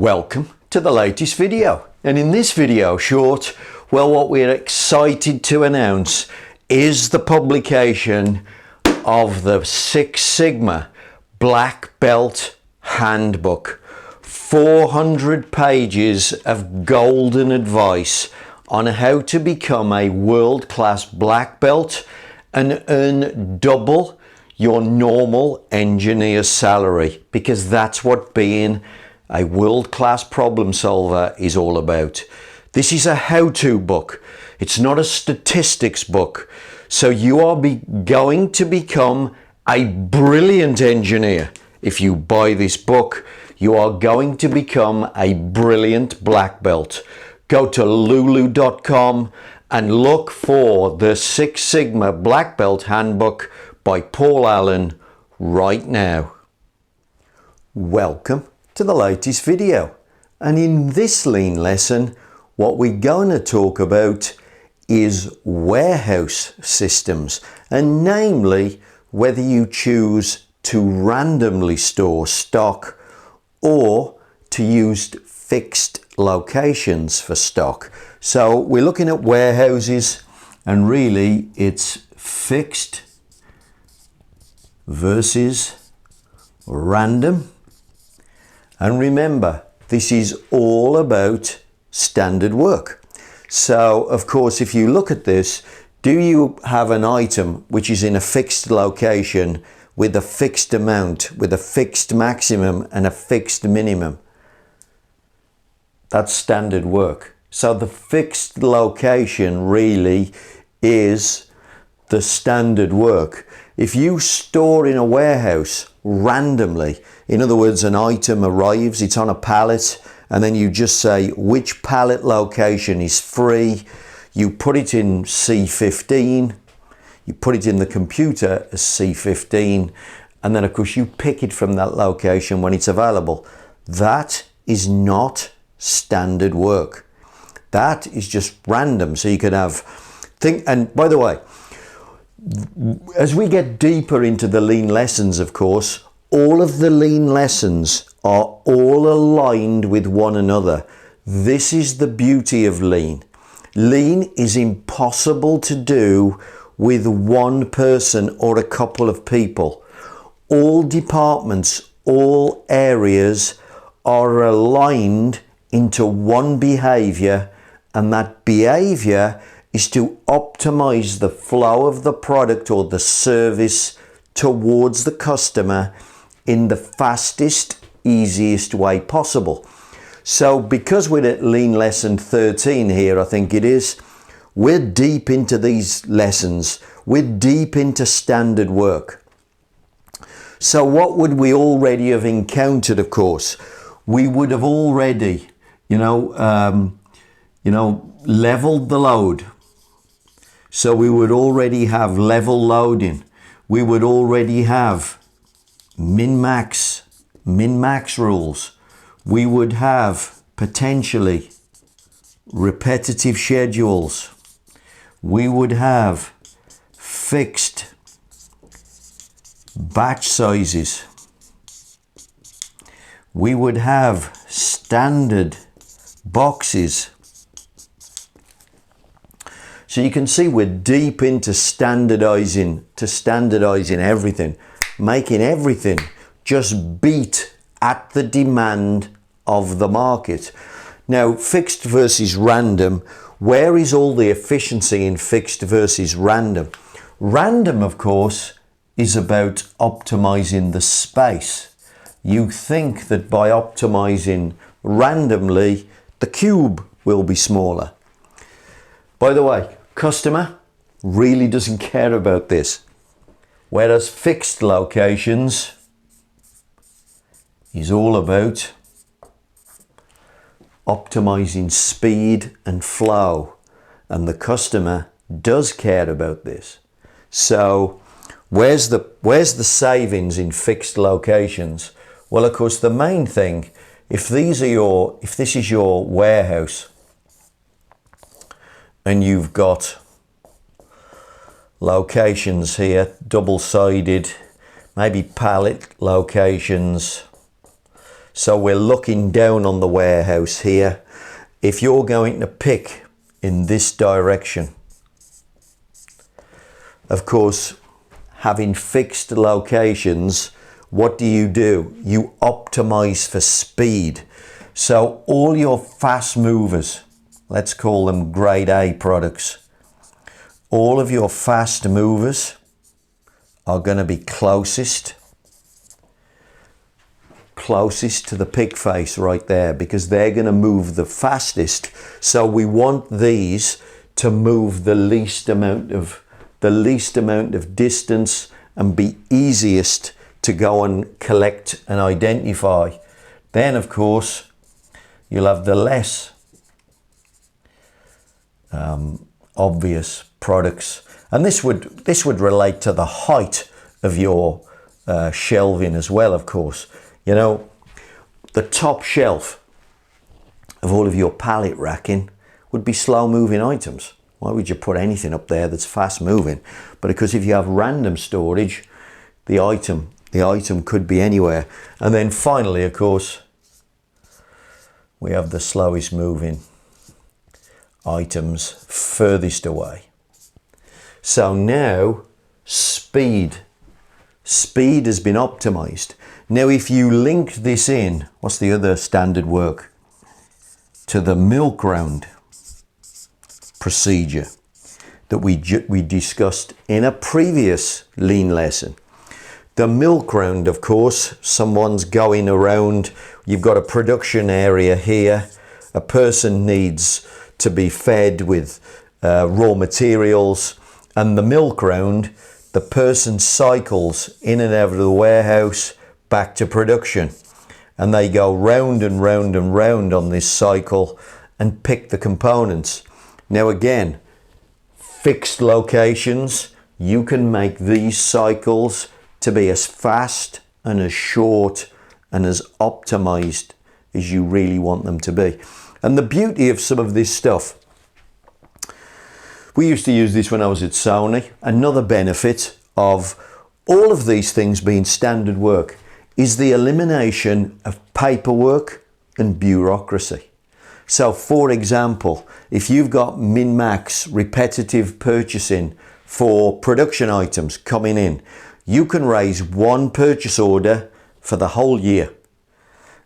Welcome to the latest video, and in this video short, well, what we're excited to announce is the publication of the Six Sigma Black Belt Handbook. 400 pages of golden advice on how to become a world-class black belt and earn double your normal engineer salary, because that's what being a world-class problem solver is all about. This is a how-to book. It's not a statistics book. So you are going to become a brilliant engineer. If you buy this book, you are going to become a brilliant black belt. Go to lulu.com and look for the Six Sigma Black Belt Handbook by Paul Allen right now. Welcome to the latest video, and in this lean lesson what we're going to talk about is warehouse systems, and namely whether you choose to randomly store stock or to use fixed locations for stock. So we're looking at warehouses, and really it's fixed versus random. And remember, this is all about standard work. So, of course, if you look at this, do you have an item which is in a fixed location with a fixed amount, with a fixed maximum and a fixed minimum? That's standard work. So the fixed location really is the standard work. If you store in a warehouse randomly, in other words, an item arrives, it's on a pallet, and then you just say which pallet location is free, you put it in C15, you put it in the computer as C15, and then of course you pick it from that location when it's available. That is not standard work. That is just random. So you could have and by the way, as we get deeper into the lean lessons, of course, all of the lean lessons are all aligned with one another. This is the beauty of lean. Lean is impossible to do with one person or a couple of people. All departments, all areas are aligned into one behavior, and that behavior is to optimize the flow of the product or the service towards the customer in the fastest, easiest way possible. So because we're at lean lesson 13 here, I think it is, we're deep into these lessons. We're deep into standard work. So what would we already have encountered? Of course, we would have already, leveled the load. So we would already have level loading. We would already have min-max rules. We would have potentially repetitive schedules. We would have fixed batch sizes. We would have standard boxes. So you can see we're deep into standardizing everything, making everything just beat at the demand of the market. Now, fixed versus random, where is all the efficiency in fixed versus random? Random, of course, is about optimizing the space. You think that by optimizing randomly, the cube will be smaller. By the way, customer really doesn't care about this. Whereas fixed locations is all about optimizing speed and flow, and the customer does care about this. So where's the savings in fixed locations? Well, of course, the main thing, if this is your warehouse and you've got locations here, double-sided, maybe pallet locations, So we're looking down on the warehouse here. If you're going to pick in this direction, of course, having fixed locations, what do? You optimize for speed. So all your fast movers, let's call them grade A products, all of your fast movers are going to be closest to the pick face right there, because they're going to move the fastest. So we want these to move the least amount of distance and be easiest to go and collect and identify. Then of course you'll have the less obvious products, and this would relate to the height of your shelving as well. Of course, you know, the top shelf of all of your pallet racking would be slow moving items. Why would you put anything up there that's fast moving? But because if you have random storage, the item could be anywhere. And then finally, of course, we have the slowest moving items furthest away. So now speed has been optimized. Now if you link this in, what's the other standard work, to the milk round procedure that we discussed in a previous lean lesson. The milk round, of course, someone's going around, you've got a production area here, a person needs to be fed with raw materials, and the milk round, the person cycles in and out of the warehouse back to production, and they go round and round and round on this cycle and pick the components. Now again, fixed locations, you can make these cycles to be as fast and as short and as optimized as you really want them to be. And the beauty of some of this stuff, we used to use this when I was at Sony. Another benefit of all of these things being standard work is the elimination of paperwork and bureaucracy. So for example, if you've got min-max repetitive purchasing for production items coming in, you can raise one purchase order for the whole year.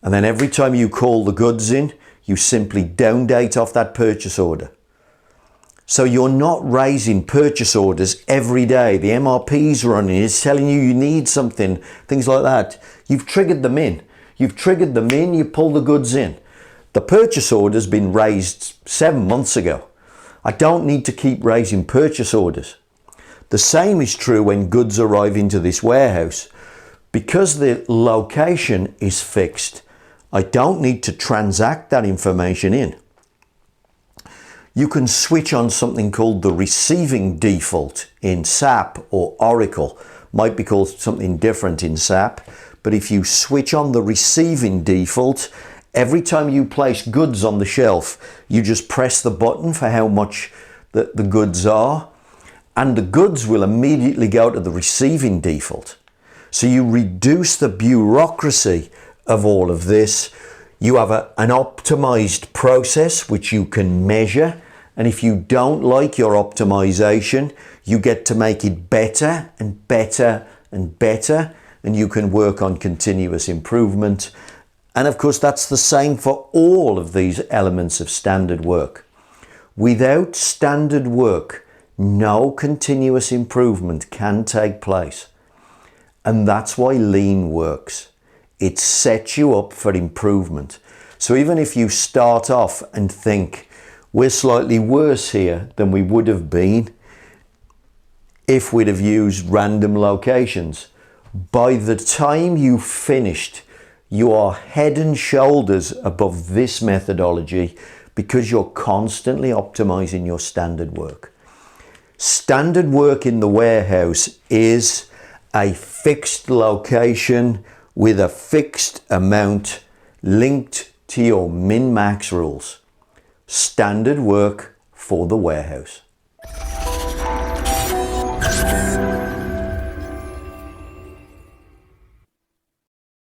And then every time you call the goods in, you simply down date off that purchase order. So you're not raising purchase orders every day. The MRP's running, it's telling you you need something, things like that. You've triggered them in. You pull the goods in. The purchase order's been raised 7 months ago. I don't need to keep raising purchase orders. The same is true when goods arrive into this warehouse. Because the location is fixed, I don't need to transact that information in. You can switch on something called the receiving default in SAP or Oracle. Might be called something different in SAP. But if you switch on the receiving default, every time you place goods on the shelf, you just press the button for how much the goods are, and the goods will immediately go to the receiving default. So you reduce the bureaucracy of all of this. You have an optimized process which you can measure, and if you don't like your optimization, you get to make it better and better and better, and you can work on continuous improvement. And of course, that's the same for all of these elements of standard work. Without standard work, no continuous improvement can take place. And that's why lean works. It sets you up for improvement. So even if you start off and think, we're slightly worse here than we would have been if we'd have used random locations, by the time you've finished, you are head and shoulders above this methodology because you're constantly optimizing your standard work. Standard work in the warehouse is a fixed location with a fixed amount linked to your min-max rules. Standard work for the warehouse.